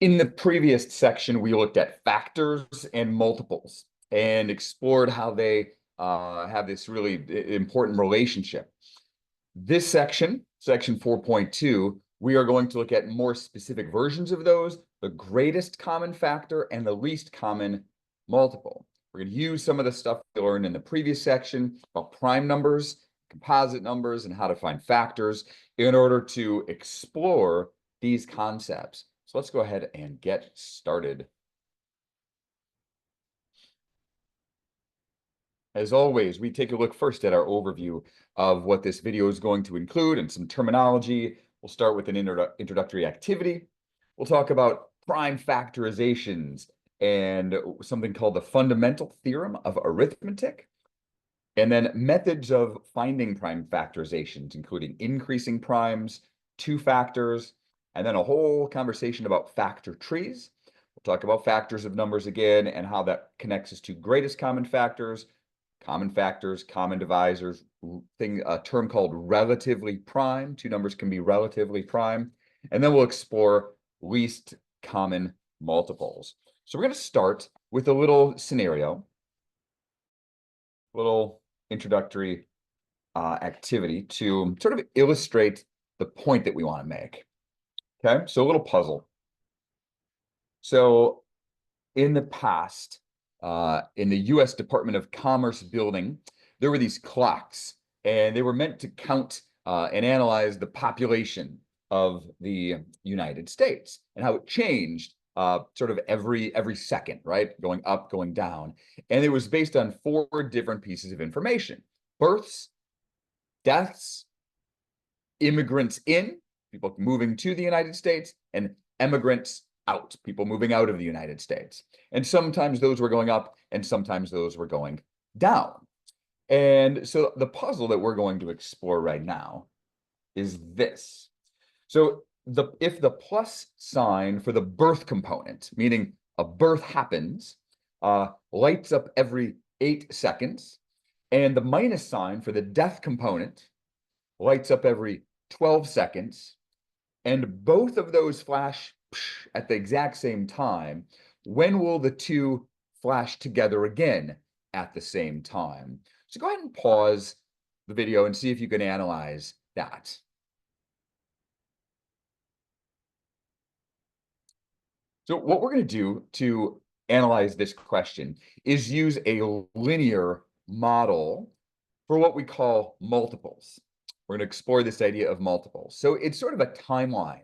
In the previous section, we looked at factors and multiples and explored how they have this really important relationship. This section, section 4.2, we are going to look at more specific versions of those, the greatest common factor and the least common multiple. We're going to use some of the stuff we learned in the previous section about prime numbers, composite numbers, and how to find factors in order to explore these concepts. So let's go ahead and get started. As always, we take a look first at our overview of what this video is going to include and some terminology. We'll start with an introductory activity. We'll talk about prime factorizations and something called the fundamental theorem of arithmetic. And then methods of finding prime factorizations, including increasing primes, two factors, and then a whole conversation about factor trees. We'll talk about factors of numbers again and how that connects us to greatest common factors, common divisors, a term called relatively prime. Two numbers can be relatively prime. And then we'll explore least common multiples. So we're going to start with a little scenario, little introductory activity to sort of illustrate the point that we want to make. Okay, so a little puzzle. So in the past, in the US Department of Commerce building, there were these clocks, and they were meant to count and analyze the population of the United States and how it changed sort of every second, right? Going up, going down. And it was based on 4 different pieces of information: births, deaths, immigrants in, people moving to the United States, and emigrants out, people moving out of the United States. And sometimes those were going up and sometimes those were going down. And so the puzzle that we're going to explore right now is this. So if the plus sign for the birth component, meaning a birth happens, lights up every 8 seconds, and the minus sign for the death component lights up every 12 seconds, and both of those flash at the exact same time, when will the two flash together again at the same time? So go ahead and pause the video and see if you can analyze that. So what we're going to do to analyze this question is use a linear model for what we call multiples. We're going to explore this idea of multiples. So it's sort of a timeline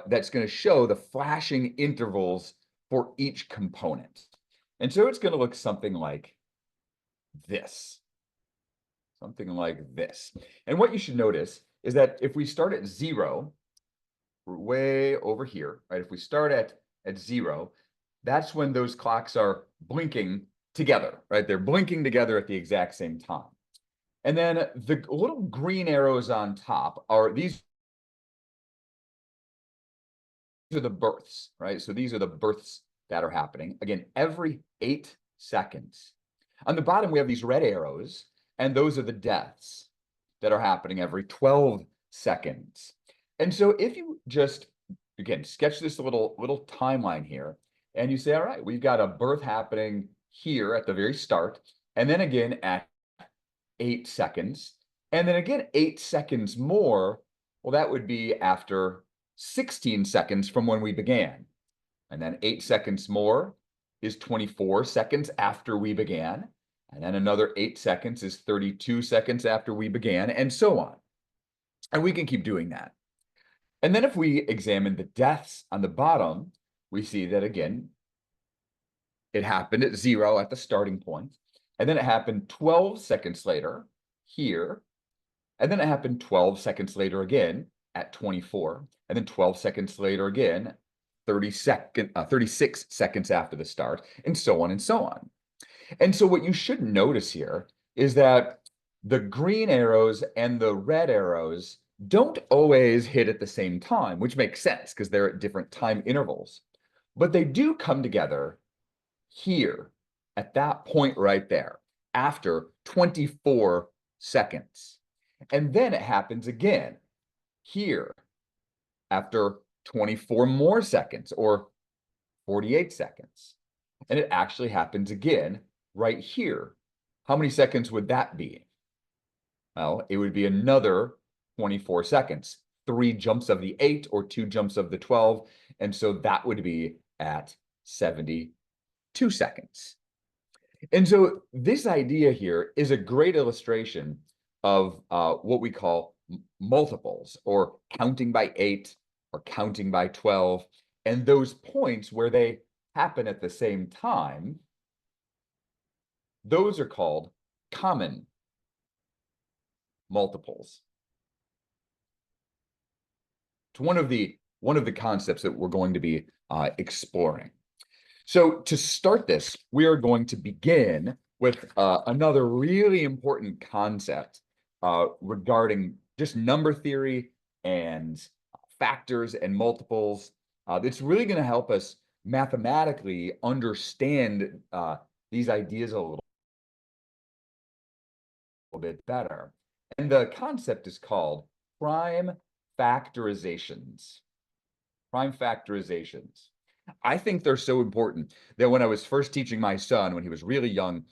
that's going to show the flashing intervals for each component. And so it's going to look something like this. Something like this. And what you should notice is that if we start at 0, we're way over here, right? If we start at 0, that's when those clocks are blinking together, right? They're blinking together at the exact same time. And then the little green arrows on top are these are the births, right? So these are the births that are happening, again, every 8 seconds. On the bottom, we have these red arrows, and those are the deaths that are happening every 12 seconds. And so if you just, again, sketch this little timeline here, and you say, all right, we've got a birth happening here at the very start, and then again at 8 seconds, and then again 8 seconds more, well, that would be after 16 seconds from when we began. And then 8 seconds more is 24 seconds after we began. And then another 8 seconds is 32 seconds after we began, and so on. And we can keep doing that. And then if we examine the deaths on the bottom, we see that, again, it happened at 0 at the starting point. And then it happened 12 seconds later here. And then it happened 12 seconds later again at 24. And then 12 seconds later again, 36 seconds after the start, and so on and so on. And so what you should notice here is that the green arrows and the red arrows don't always hit at the same time, which makes sense because they're at different time intervals. But they do come together here at that point right there after 24 seconds. And then it happens again here after 24 more seconds, or 48 seconds. And it actually happens again right here. How many seconds would that be? Well, it would be another 24 seconds, 3 jumps of the 8 or 2 jumps of the 12. And so that would be at 72 seconds. And so this idea here is a great illustration of what we call multiples, or counting by 8 or counting by 12. And those points where they happen at the same time, those are called common multiples. It's one of the concepts that we're going to be exploring. So to start this, we are going to begin with another really important concept regarding just number theory and factors and multiples. That's really going to help us mathematically understand these ideas a little bit better. And the concept is called prime factorizations. Prime factorizations. I think they're so important that when I was first teaching my son, when he was really young,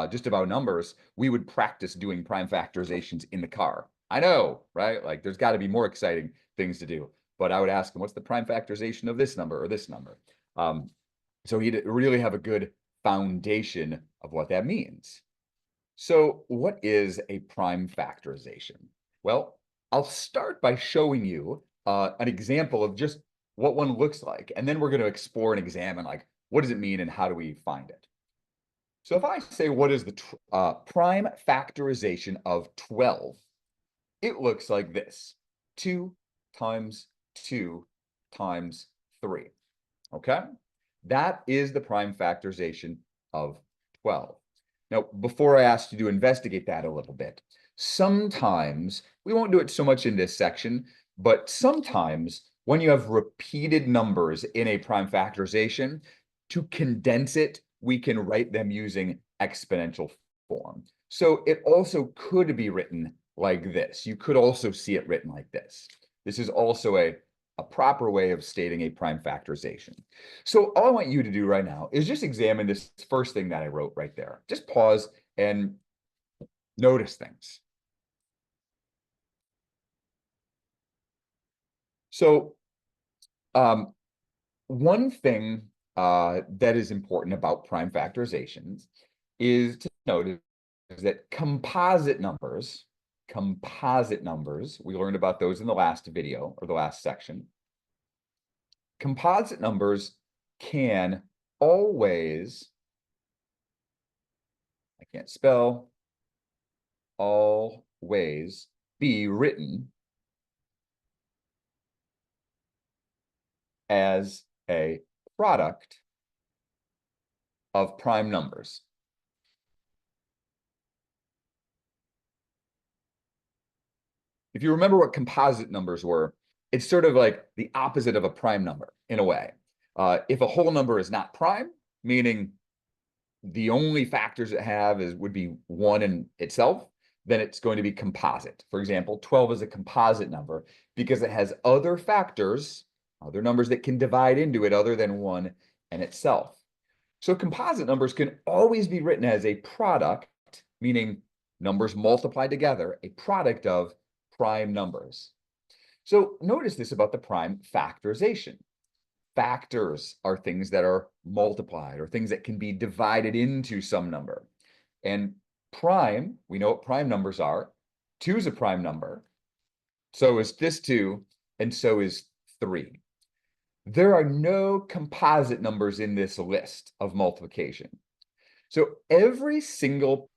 just about numbers, we would practice doing prime factorizations in the car. I know, right? Like there's got to be more exciting things to do. But I would ask him, what's the prime factorization of this number or this number? So he'd really have a good foundation of what that means. So what is a prime factorization? Well, I'll start by showing you an example of just what one looks like. And then we're going to explore and examine, like, what does it mean and how do we find it? So if I say, what is the prime factorization of 12? It looks like this: 2 times 2 times 3. Okay? That is the prime factorization of 12. Now, before I ask you to investigate that a little bit, sometimes, we won't do it so much in this section, but sometimes when you have repeated numbers in a prime factorization, to condense it, we can write them using exponential form. So it also could be written like this. You could also see it written like this. This is also a proper way of stating a prime factorization. So all I want you to do right now is just examine this first thing that I wrote right there. Just pause and notice things. So one thing that is important about prime factorizations is to notice that composite numbers, we learned about those in the last video or the last section. Composite numbers can always, I can't spell, always be written as a product of prime numbers. If you remember what composite numbers were, it's sort of like the opposite of a prime number in a way. If a whole number is not prime, meaning the only factors it have would be 1 in itself, then it's going to be composite. For example, 12 is a composite number because it has other factors, other numbers that can divide into it other than 1 in itself. So composite numbers can always be written as a product, meaning numbers multiplied together, a product of prime numbers. So notice this about the prime factorization. Factors are things that are multiplied or things that can be divided into some number. And prime, we know what prime numbers are. 2 is a prime number. So is this 2, and so is 3. There are no composite numbers in this list of multiplication. So every single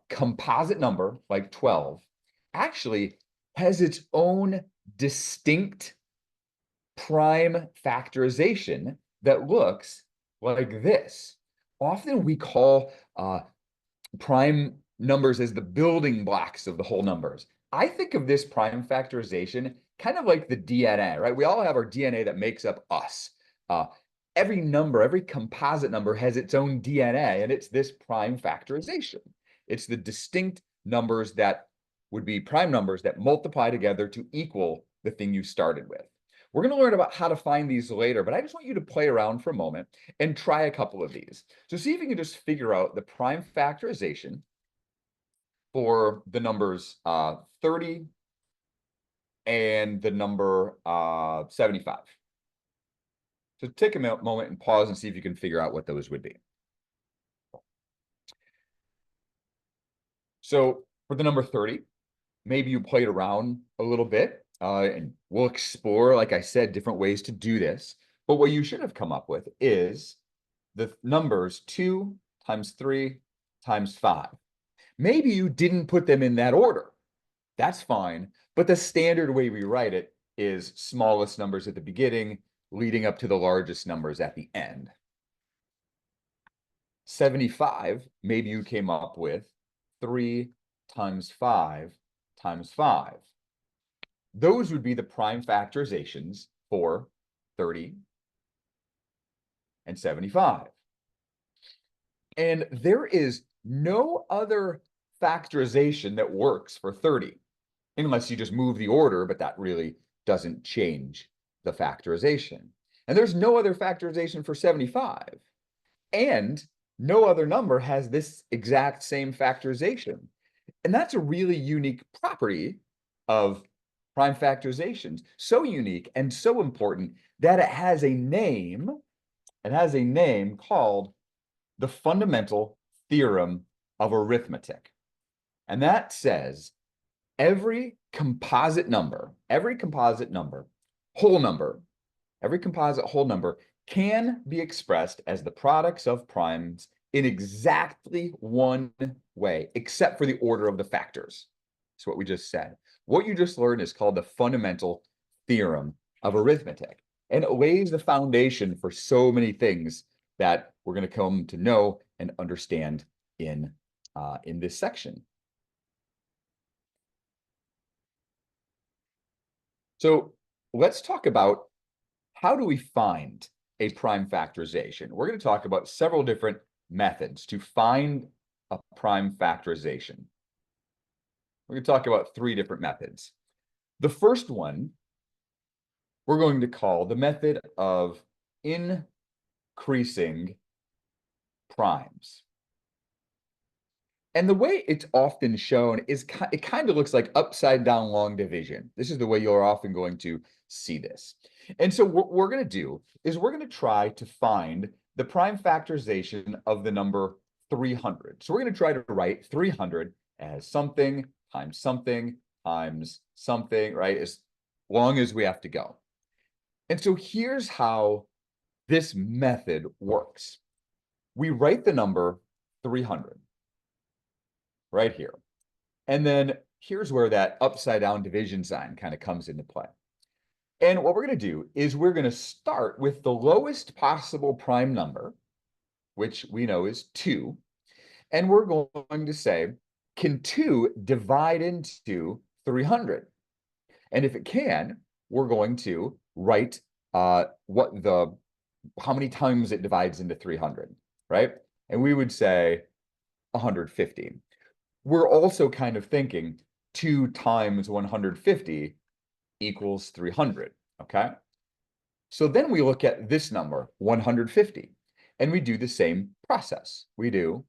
composite number, like 12, actually has its own distinct prime factorization that looks like this. Often we call prime numbers as the building blocks of the whole numbers. I think of this prime factorization kind of like the DNA, right? We all have our DNA that makes up us. Every number, every composite number has its own DNA, and it's this prime factorization. It's the distinct numbers that would be prime numbers that multiply together to equal the thing you started with. We're going to learn about how to find these later, but I just want you to play around for a moment and try a couple of these. So see if you can just figure out the prime factorization for the numbers 30 and the number 75. So take a moment and pause and see if you can figure out what those would be. So for the number 30, maybe you played around a little bit, and we'll explore, like I said, different ways to do this. But what you should have come up with is the numbers 2 times 3 times 5. Maybe you didn't put them in that order. That's fine. But the standard way we write it is smallest numbers at the beginning, leading up to the largest numbers at the end. 75, maybe you came up with 3 times 5 times 5. Those would be the prime factorizations for 30 and 75. And there is no other factorization that works for 30, unless you just move the order, but that really doesn't change the factorization. And there's no other factorization for 75. And no other number has this exact same factorization. And that's a really unique property of prime factorizations. So unique and so important that it has a name. It has a name called the fundamental theorem of arithmetic. And that says every composite whole number, every composite whole number can be expressed as the products of primes in exactly one way, except for the order of the factors. That's what we just said. What you just learned is called the fundamental theorem of arithmetic. And it lays the foundation for so many things that we're going to come to know and understand in this section. So let's talk about how do we find a prime factorization. We're going to talk about several different methods to find a prime factorization. We're going to talk about 3 different methods. The first one we're going to call the method of increasing primes. And the way it's often shown is it kind of looks like upside down long division. This is the way you're often going to see this. And so what we're going to do is we're going to try to find the prime factorization of the number 300. So we're going to try to write 300 as something times something times something, right? As long as we have to go. And so here's how this method works. We write the number 300 right here. And then here's where that upside down division sign kind of comes into play. And what we're going to do is we're going to start with the lowest possible prime number, which we know is 2. And we're going to say, can 2 divide into 300? And if it can, we're going to write how many times it divides into 300, right? And we would say 150. We're also kind of thinking 2 times 150 equals 300, okay? So then we look at this number, 150, and we do the same process. We do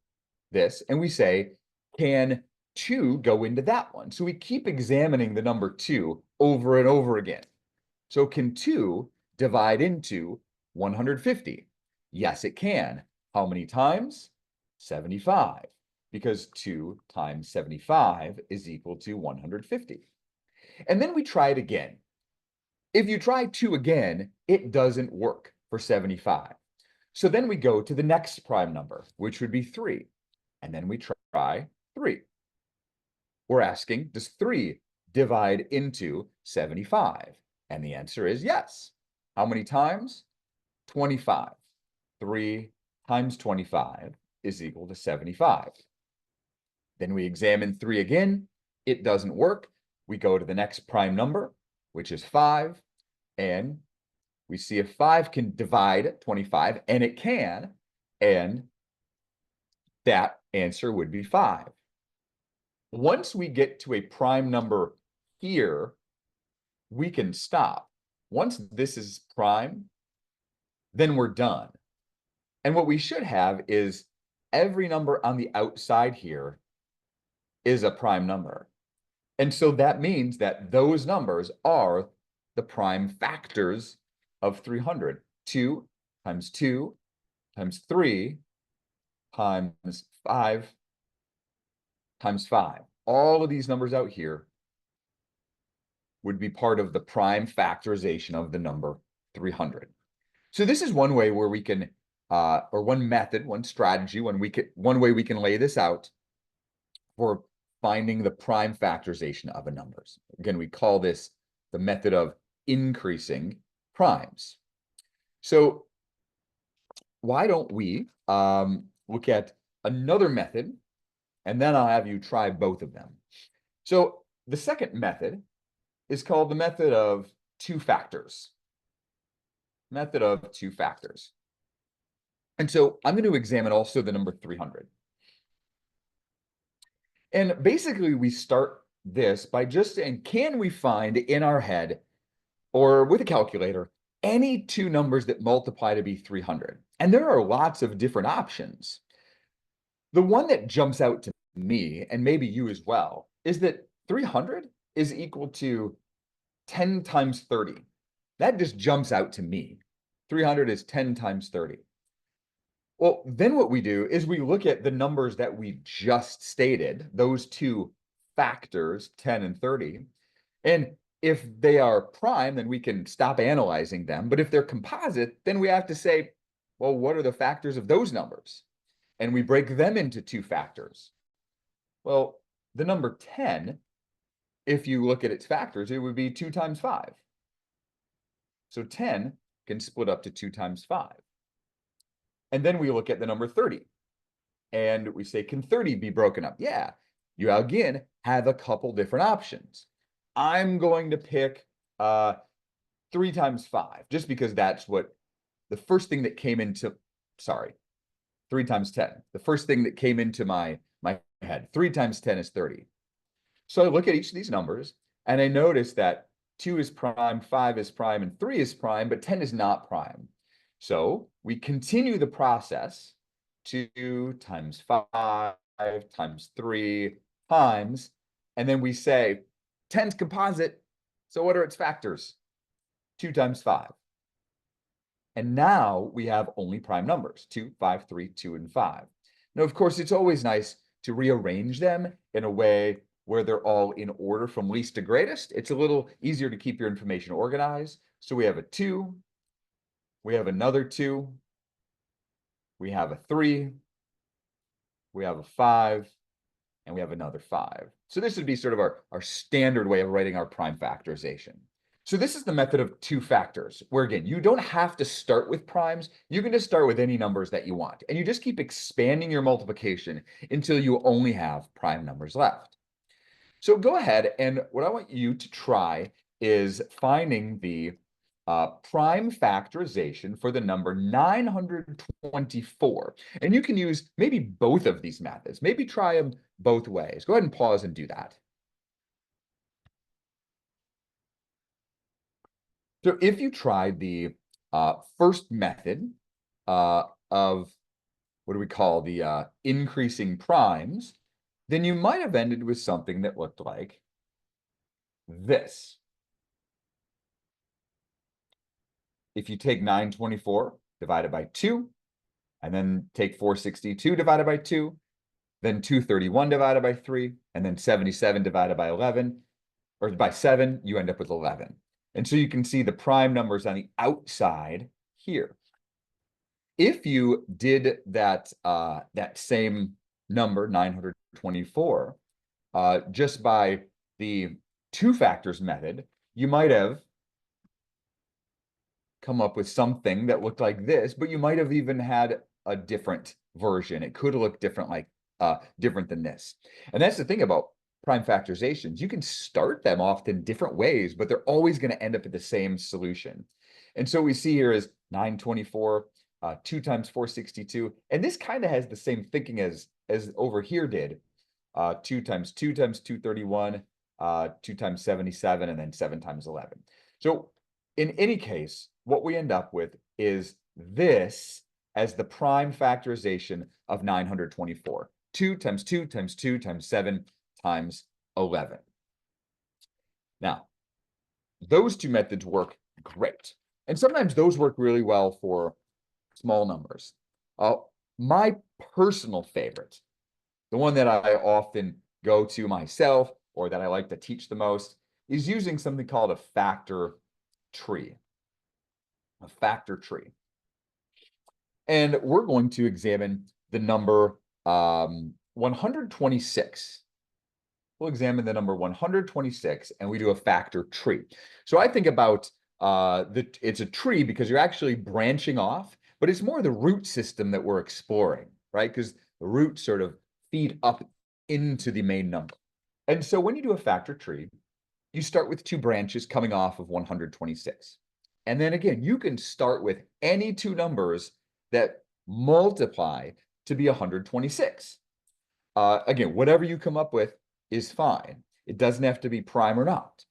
this, and we say, can 2 go into that one? So we keep examining the number 2 over and over again. So can 2 divide into 150? Yes, it can. How many times? 75. Because 2 times 75 is equal to 150. And then we try it again. If you try 2 again, it doesn't work for 75. So then we go to the next prime number, which would be 3. And then we try 3. We're asking, does 3 divide into 75? And the answer is yes. How many times? 25. 3 times 25 is equal to 75. Then we examine 3 again. It doesn't work. We go to the next prime number, which is 5. And we see if 5 can divide 25, and it can. And that answer would be 5. Once we get to a prime number here, we can stop. once this is prime, then we're done. And what we should have is every number on the outside here is a prime number. And so that means that those numbers are the prime factors of 300. 2 times 2 times 3 times 5 times 5. All of these numbers out here would be part of the prime factorization of the number 300. So this is one way where we can, or one method, one strategy, one way we can lay this out for finding the prime factorization of a numbers. Again, we call this the method of increasing primes. So why don't we look at another method, and then I'll have you try both of them. So the second method is called the method of two factors. Method of two factors. And so I'm going to examine also the number 300. And basically, we start this by just saying, can we find in our head or with a calculator any two numbers that multiply to be 300? And there are lots of different options. The one that jumps out to me, and maybe you as well, is that 300 is equal to 10 times 30. That just jumps out to me. 300 is 10 times 30. Well, then what we do is we look at the numbers that we just stated, those two factors, 10 and 30. And if they are prime, then we can stop analyzing them. But if they're composite, then we have to say, well, what are the factors of those numbers? And we break them into two factors. Well, the number 10, if you look at its factors, it would be 2 times 5. So 10 can split up to 2 times 5. And then we look at the number 30. And we say, can 30 be broken up? Yeah, you again have a couple different options. I'm going to pick 3 times 5, just because that's what the first thing that came into, 3 times 10. The first thing that came into my head. 3 times 10 is 30. So I look at each of these numbers, and I notice that 2 is prime, 5 is prime, and 3 is prime, but 10 is not prime. So we continue the process. 2 times 5 times 3 times, and then we say 10's composite, so what are its factors? 2 times 5. And now we have only prime numbers, 2, 5, 3, 2, and 5. Now, of course, it's always nice to rearrange them in a way where they're all in order from least to greatest. It's a little easier to keep your information organized. So we have a 2, we have another 2, we have a 3, we have a 5, and we have another 5. So this would be sort of our standard way of writing our prime factorization. So this is the method of two factors, where again, you don't have to start with primes. You can just start with any numbers that you want. And you just keep expanding your multiplication until you only have prime numbers left. So go ahead, and what I want you to try is finding the prime factorization for the number 924. And you can use maybe both of these methods. Maybe try them both ways. Go ahead and pause and do that. So if you tried the first method of what do we call the increasing primes, then you might have ended with something that looked like this. If you take 924 divided by 2, and then take 462 divided by 2, then 231 divided by 3, and then 77 divided by 11, or by 7, you end up with 11. And so you can see the prime numbers on the outside here. If you did that, that same number, 924, just by the two factors method, you might have come up with something that looked like this, but you might have even had a different version. It could look different, like different than this. And that's the thing about prime factorizations. You can start them off in different ways, but they're always going to end up at the same solution. And so what we see here is 924, 2 times 462. And this kind of has the same thinking as over here did. 2 times 231, 2 times 77, and then 7 times 11. So in any case, what we end up with is this as the prime factorization of 924. 2 times 2 times 2 times 7 times 11. Now, those two methods work great. And sometimes those work really well for small numbers. My personal favorite, the one that I often go to myself or that I like to teach the most, is using something called a factor tree. A factor tree. And we're going to examine the number 126. We'll examine the number 126 and we do a factor tree. So I think about it's a tree because you're actually branching off, but it's more the root system that we're exploring, right? Because the roots sort of feed up into the main number. And so when you do a factor tree, you start with two branches coming off of 126. And then again, you can start with any two numbers that multiply to be 126. Again, whatever you come up with is fine. It doesn't have to be prime or not.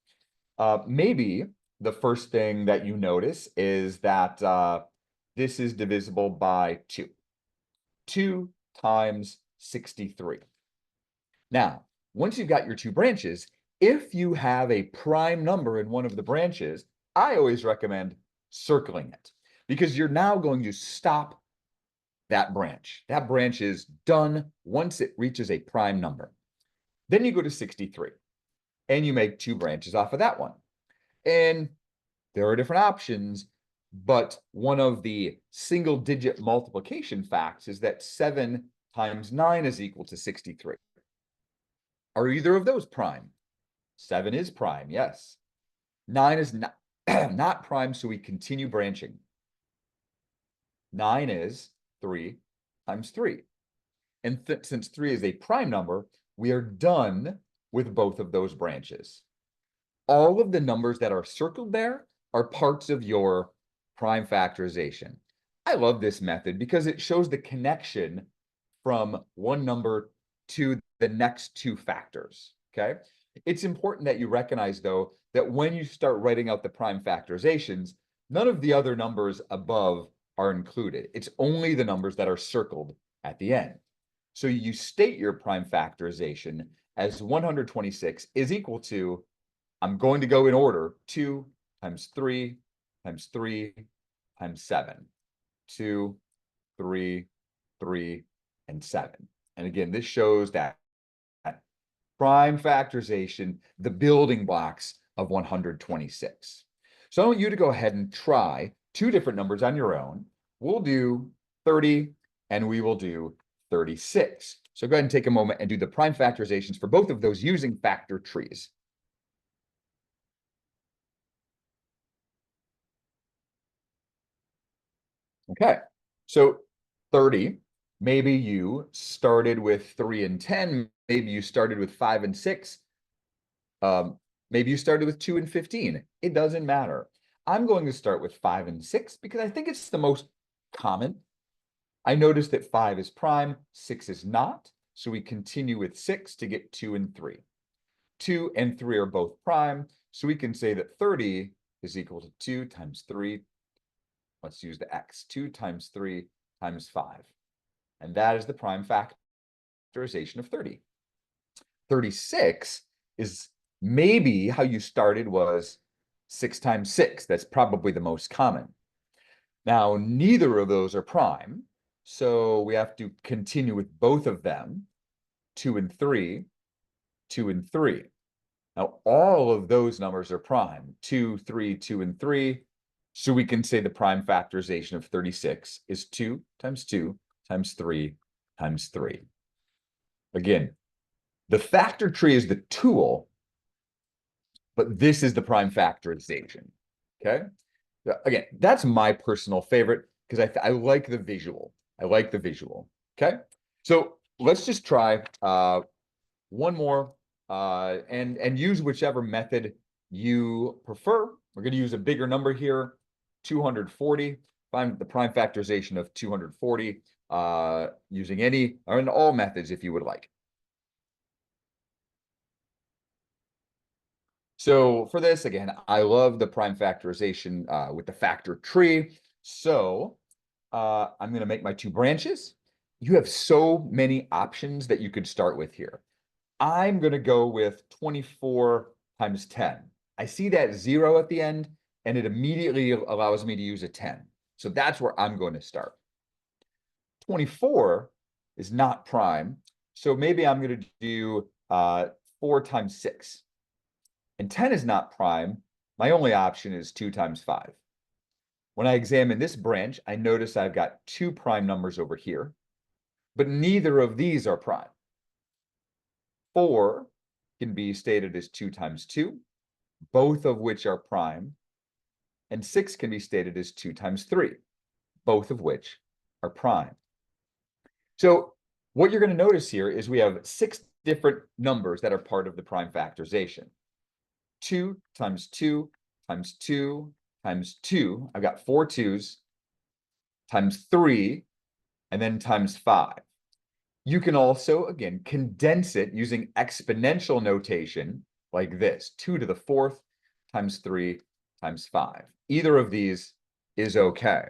Maybe the first thing that you notice is that this is divisible by 2. 2 times 63. Now, once you've got your two branches, if you have a prime number in one of the branches, I always recommend circling it because you're now going to stop that branch. That branch is done once it reaches a prime number. Then you go to 63 and you make two branches off of that one. And there are different options, but one of the single digit multiplication facts is that 7 times 9 is equal to 63. Are either of those prime? 7 is prime, yes. 9 is not, not prime, so we continue branching. 9 is 3 times 3. And since 3 is a prime number, we are done with both of those branches. All of the numbers that are circled there are parts of your prime factorization. I love this method because it shows the connection from one number to the next two factors, okay? It's important that you recognize, though, that when you start writing out the prime factorizations, none of the other numbers above are included. It's only the numbers that are circled at the end. So you state your prime factorization as 126 is equal to, I'm going to go in order, 2 times 3 times 3 times 7. 2, 3, 3, and 7. And again, this shows that prime factorization, the building blocks of 126. So I want you to go ahead and try two different numbers on your own. We'll do 30 and we will do 36. So go ahead and take a moment and do the prime factorizations for both of those using factor trees. Okay, so 30, maybe you started with 3 and 10, maybe you started with 5 and 6, maybe you started with 2 and 15. It doesn't matter. I'm going to start with 5 and 6 because I think it's the most common. I noticed that 5 is prime, 6 is not, so we continue with 6 to get 2 and 3. 2 and 3 are both prime, so we can say that 30 is equal to 2 times 3. Let's use the x, 2 times 3 times 5. And that is the prime factorization of 30. 36 is maybe how you started was 6 times 6. That's probably the most common. Now, neither of those are prime, so we have to continue with both of them, 2 and 3, 2 and 3. Now, all of those numbers are prime, 2, 3, 2, and 3. So we can say the prime factorization of 36 is 2 times 2 times 3 times 3. Again, the factor tree is the tool, but this is the prime factorization, okay? Again, that's my personal favorite because I like the visual. I like the visual, okay? So let's just try one more and use whichever method you prefer. We're going to use a bigger number here, 240. Find the prime factorization of 240 using any or in all methods if you would like. So for this, again, I love the prime factorization with the factor tree. So I'm going to make my two branches. You have so many options that you could start with here. I'm going to go with 24 times 10. I see that 0 at the end, and it immediately allows me to use a 10. So that's where I'm going to start. 24 is not prime, so maybe I'm going to do 4 times 6. And 10 is not prime. My only option is 2 times 5. When I examine this branch, I notice I've got two prime numbers over here, but neither of these are prime. 4 can be stated as 2 times 2, both of which are prime, and 6 can be stated as 2 times 3, both of which are prime. So what you're going to notice here is we have 6 different numbers that are part of the prime factorization. 2 times 2 times 2 times 2, I've got 4 2's, times 3, and then times 5. You can also, again, condense it using exponential notation like this, 2 to the 4th times 3 times 5. Either of these is okay.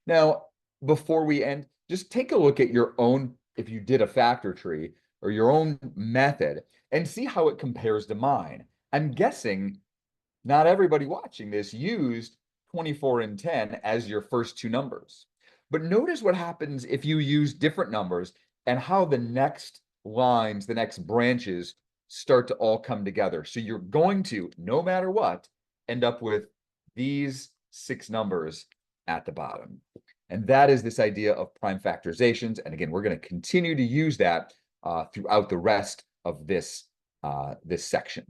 Now, before we end, just take a look at your own, if you did a factor tree, or your own method, and see how it compares to mine. I'm guessing not everybody watching this used 24 and 10 as your first two numbers. But notice what happens if you use different numbers and how the next lines, the next branches start to all come together. So you're going to, no matter what, end up with these 6 numbers at the bottom. And that is this idea of prime factorizations. And again, we're going to continue to use that throughout the rest of this section.